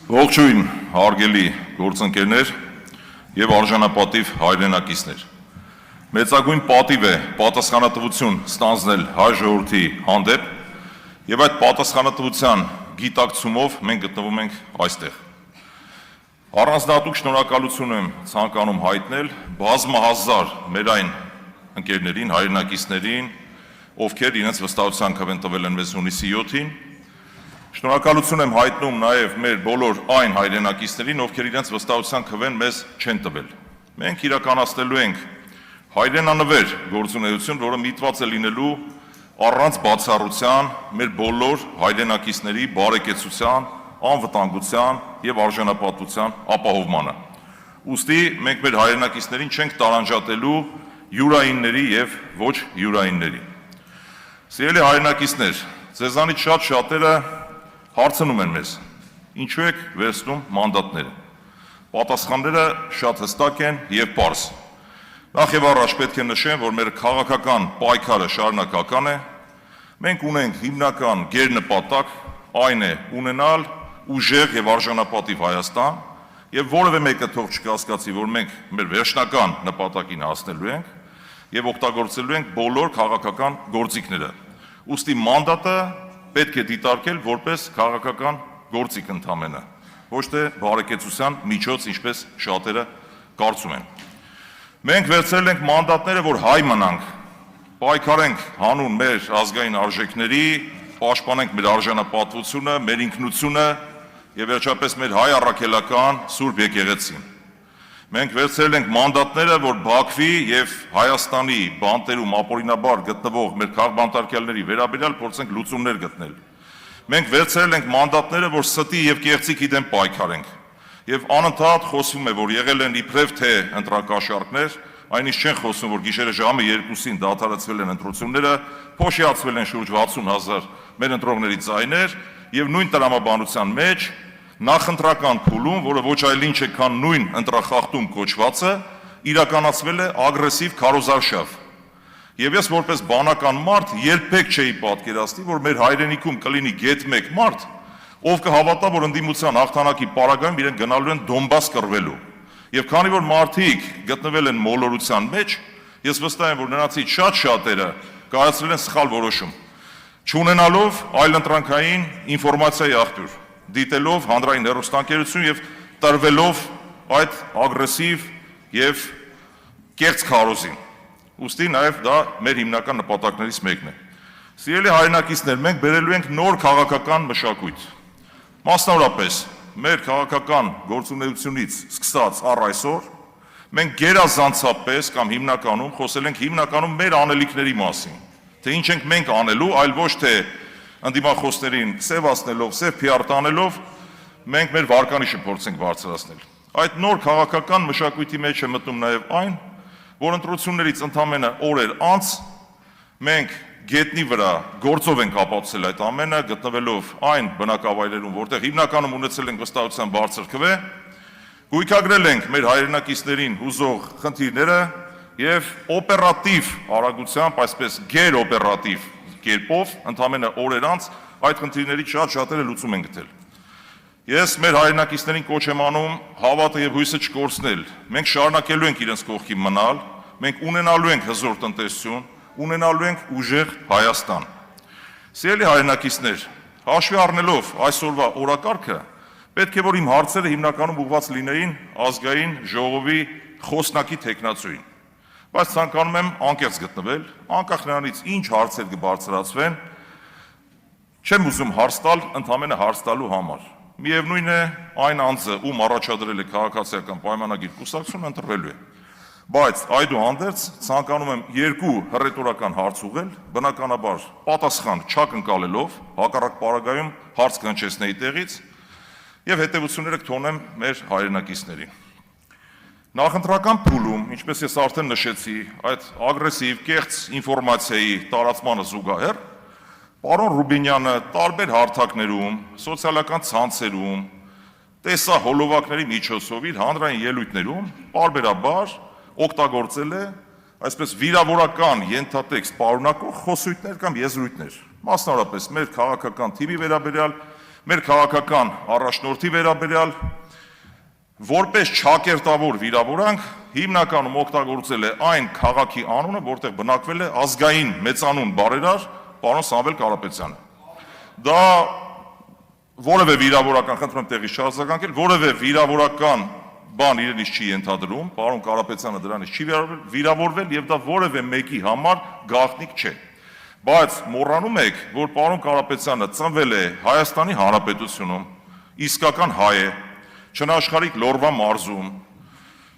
Ողջույն, հարգելի գործընկերներ եւ արժանապատիվ հայրենակիցներ։ Մեծագույն պատիվ է պատասխանատվություն ստանձնել հայ ժողովրդի հանդեպ եւ այդ պատասխանատվության գիտակցումով մենք գտնվում ենք այստեղ։ Առանձնահատուկ շնորհակալություն եմ ցանկանում հայտնել բազմահազար մեր այն ընկերներին, հայրենակիցներին, ովքեր իրենց վստահության քվեն տվել են մեզ հունիսի 7-ին։ Շնորհակալություն եմ հայտնում նաև մեր բոլոր այն հայրենակիցներին, ովքեր իրենց վստահության քվեն մեզ չեն տվել։ Մենք իրականացնելու ենք հայրենանվեր գործունեություն, որը միտված է լինելու առանց բացառության մեր բոլոր հայրենակիցների բարեկեցության, անվտանգության եւ արժանապատվության ապահովմանը։ Ուստի մենք մեր հայրենակիցներին չենք տարանջատելու յուրայինների եւ ոչ յուրայինների։ Սիրելի հայրենակիցներ, ձեզանից շատերը հարցնում են մեզ, ինչու եք վերցնում մանդատները։ Պատասխանները շատ հստակ են եւ պարզ։ Նախ եւ առաջ պետք է նշեմ, որ մեր քաղաքական պայքարը շարունակական է։ Մենք ունենք հիմնական գերնպատակ, այն է ունենալ ուժեղ եւ արժանապատիվ Հայաստան, եւ որևէ մեկը թող չկասկածի, որ մենք մեր վերջնական նպատակին հասնելու ենք եւ օգտագործելու ենք բոլոր քաղաքական գործիքները։ Ուստի մանդատը պետք է դիտարկել որպես քաղաքական գործիք ընդամենը, ոչ թե բարեկեցության միջոց, ինչպես շատերը կարծում են։ Մենք վերցրել ենք մանդատները, որ հայ մնանք, պայքարենք հանուն մեր ազգային արժեքների, պաշտպանենք մեր արժանապատվությունը, մեր ինքնությունը եւ վերջապես մեր հայ առաքելական Սուրբ եկեղեցին։ Մենք վերցրել ենք մանդատները, որ Բաքվի եւ Հայաստանի բանտերում ապօրինաբար գտնվող մեր քաղբանտարկյալների վերաբերյալ փորձենք լուծումներ գտնել։ Մենք վերցրել ենք մանդատները, որ ստի եւ կեղծիքի դեմ պայքարենք։ Եվ անընդհատ խոսվում է, որ եղել են իբրև թե ընտրակաշառքներ, այնինչ չեն խոսում, որ գիշերը ժամը 2-ին դադարեցվել են ընտրությունները, փոշիացվել են շուրջ 60,000 մեր ընտրողների ձայներ եւ նույն տրամաբանության մեջ նախընտրական փուլում, որը ոչ այլ ինչ է, քան նույն ընտրախախտում կոչվածը, իրականացվել է ագրեսիվ քարոզարշավ։ Եվ ես որպես բանական մարդ երբեք չէի պատկերացնի, որ մեր հայրենիքում կլինի գեթ մեկ մարդ, ով կհավատա, որ ընդդիմության հաղթանակի պարագայում իրենք գնալու են Դոնբաս կռվելու։ Եվ քանի որ մարդիկ գտնվել են մոլորության մեջ, ես վստահ եմ, որ նրանցից շատերը կայացրել են սխալ որոշում, չունենալով այլընտրանքային ինֆորմացիայի աղբյուր, դիտելով հանրային հեռուստաընկերություն եւ տրվելով այդ ագրեսիվ եւ կեղծ քարոզին։ Ուստի նաեւ դա մեր հիմնական նպատակներից մեկն է։ Սիրելի հայրենակիցներ, մենք բերելու ենք նոր քաղաքական մշակույթ։ Մասնավորապես, մեր քաղաքական գործունեությունից սկսած առ այսօր մենք գերազանցապես կամ հիմնականում խոսել ենք հիմնականում մեր անելիքների մասին, թե ինչ ենք մենք անելու, այլ ոչ թե ընդդիմախոսներին սևացնելով, սև PR տանելով, մենք մեր վարկանիշը փորձենք բարձրացնել։ Այդ նոր քաղաքական մշակույթի մեջ է մտնում նաև այն, որ ընտրություններից ընդամենը օրեր անց մենք գետնի վրա գործով ենք ապացուցել այդ ամենը, գտնվելով այն բնակավայրերում, որտեղ հիմնականում ունեցել ենք վստահության բարձր քվե, գույքագրել ենք մեր հայրենակիցներին հուզող խնդիրները եւ օպերատիվ արագությամբ, այսպես գերօպերատիվ կերպով ընդամենը օրեր անց այդ խնդիրների շատերը լուծում են գտել։ Ես մեր հայրենակիցներին կոչ եմ անում հավատը եւ հույսը չկորցնել։ Մենք շարունակելու ենք իրենց կողքի մնալ, մենք ունենալու ենք հզոր տնտեսություն, ունենալու ենք ուժեղ Հայաստան։ Սիրելի հայրենակիցներ, հաշվի առնելով այսօրվա օրակարգը, պետք է որ իմ հարցերը հիմնականում ուղղված լինեին ազգային ժողովի խոսնակի տեխնացուին։ Բայց ցանկանում եմ անկեղծ գտնվել, անկախ նրանից ինչ հարցեր կբարձրացվեն, չեմ ուզում հարց տալ ընդամենը հարց տալու համար։ Միևնույն է, այն անձը, ում առաջադրել է քաղաքացիական պայմանագիր կուսակցությունը, ընտրվելու է։ Բայց այդուհանդերձ ցանկանում եմ երկու հռետորական հարց ուղղել, բնականաբար պատասխան չակնկալելով, հակառակ պարագայում հարց կհնչեցնեի տեղից եւ հետեւությունները կթողնեմ մեր հայրենակիցներին։ Նախընտրական փուլում, ինչպես ես արդեն նշեցի, այդ ագրեսիվ կեղծ ինֆորմացիայի տարածմանը զուգահեռ, պարոն Ռուբինյանը տարբեր հարթակներում, սոցիալական ցանցերում, տեսահոլովակների միջոցով իր հանրային ելույթներում պարբերաբար օգտագործել է այսպես վիրավորական ենթատեքստ պարունակող խոսույթներ կամ եզրույթներ, մասնավորապես մեր քաղաքական թիմի վերաբերյալ, մեր քաղաքական առաջնորդի վերաբերյալ, որպես չակերտավոր վիրավորանք, հիմնականում օգտագործել է այն քաղաքի անունը, որտեղ բնակվել է ազգային մեծանուն բարերար պարոն Սամվել Կարապետյանը։ Դա որևէ վիրավորական, խնդրում եմ տեղից չարձագանքել, որևէ վիրավորական բան իրենից չի ենթադրում, պարոն Կարապետյանը դրանից չի վիրավորվել եւ դա որևէ մեկի համար գաղտնիք չէ։ Բայց մոռանում եք, որ պարոն Կարապետյանը ծնվել է Հայաստանի Հանրապետությունում, իսկական հայ է, չնաշխարհիկ Լոռվա մարզում,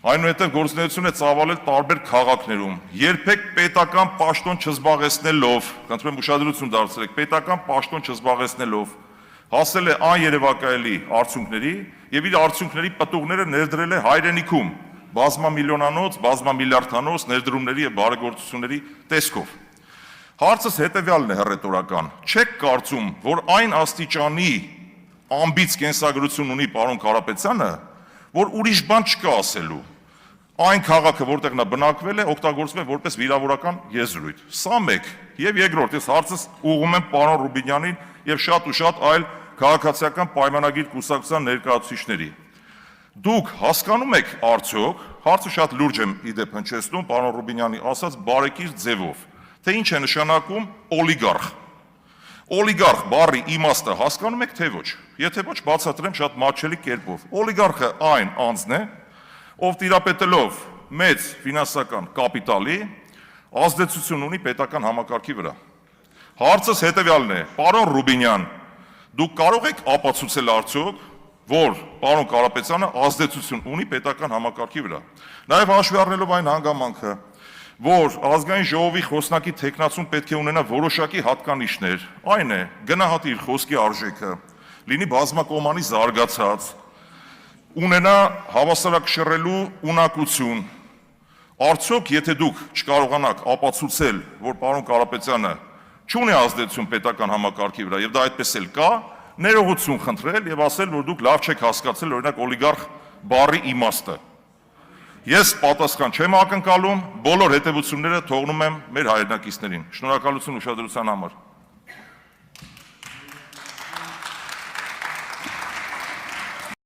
այնուհետև գործունեություն է ծավալել տարբեր քաղաքներում, երբեք պետական պաշտոն չզբաղեցնելով, խնդրում եմ ուշադրություն դարձրեք, պետական պաշտոն չզբաղեցնելով, հասել է աներևակայելի արդյունքների եւ իր արդյունքների պտուղները ներդրել է հայրենիքում, բազմամիլիոնանոց, բազմամիլիարդանոց ներդրումների եւ բարեգործությունների տեսքով։ Հարցս հետեւյալն է հռետորական. չեք կարծում, որ այն աստիճանի ամբից կենսագրություն ունի պարոն Կարապետյանը, որ ուրիշ բան չկա ասելու։ Այն քաղաքը, որտեղ նա բնակվել է, օգտագործվում է որպես վիրավորական եզրույթ։ Սա մեկ։ Եվ երկրորդ, ես հարցս ուղղում եմ պարոն Ռուբինյանին եւ շատ ու շատ այլ քաղաքացիական պայմանագիր կուսակցության ներկայացուցիչների։ Դուք հասկանում եք արդյոք, հարցը շատ լուրջ եմ իդեպ հնչեցնում պարոն Ռուբինյանի ասած բարեկիր ձևով, թե ինչ է նշանակում օլիգարխ։ Օլիգարխ բառի իմաստը հասկանում եք թե ոչ։ Եթե ոչ, բացատրեմ շատ մատչելի կերպով։ Օլիգարխը այն անձն է, ով տիրապետելով մեծ ֆինանսական կապիտալի ազդեցություն ունի պետական համակարգի վրա։ Հարցս հետևյալն է. պարոն Ռուբինյան, դուք կարող եք ապացուցել արդյոք, որ պարոն Կարապետյանը ազդեցություն ունի պետական համակարգի վրա։ Նաև հաշվի առնելով այն հանգամանքը, որ ազգային ժողովի խոսնակի թեկնածուն պետք է ունենա որոշակի հատկանիշներ, այն է գնահատի իր խոսքի արժեքը, լինի բազմակողմանի զարգացած, ունենա հավասարակշռելու ունակություն, արդյոք եթե դուք չկարողանաք ապացուցել, որ պարոն Կարապետյանը չունի ազդեցություն պետական համակարգի վրա եւ դա այդպես էլ կա, ներողություն խնդրել եւ ասել, որ դուք լավ չեք հասկացել օրինակ օլիգարխ բառի իմաստը։ Ես պատասխան չեմ ակնկալում, բոլոր հետևությունները թողնում եմ մեր հայրենակիցներին։ Շնորհակալություն ուշադրության համար։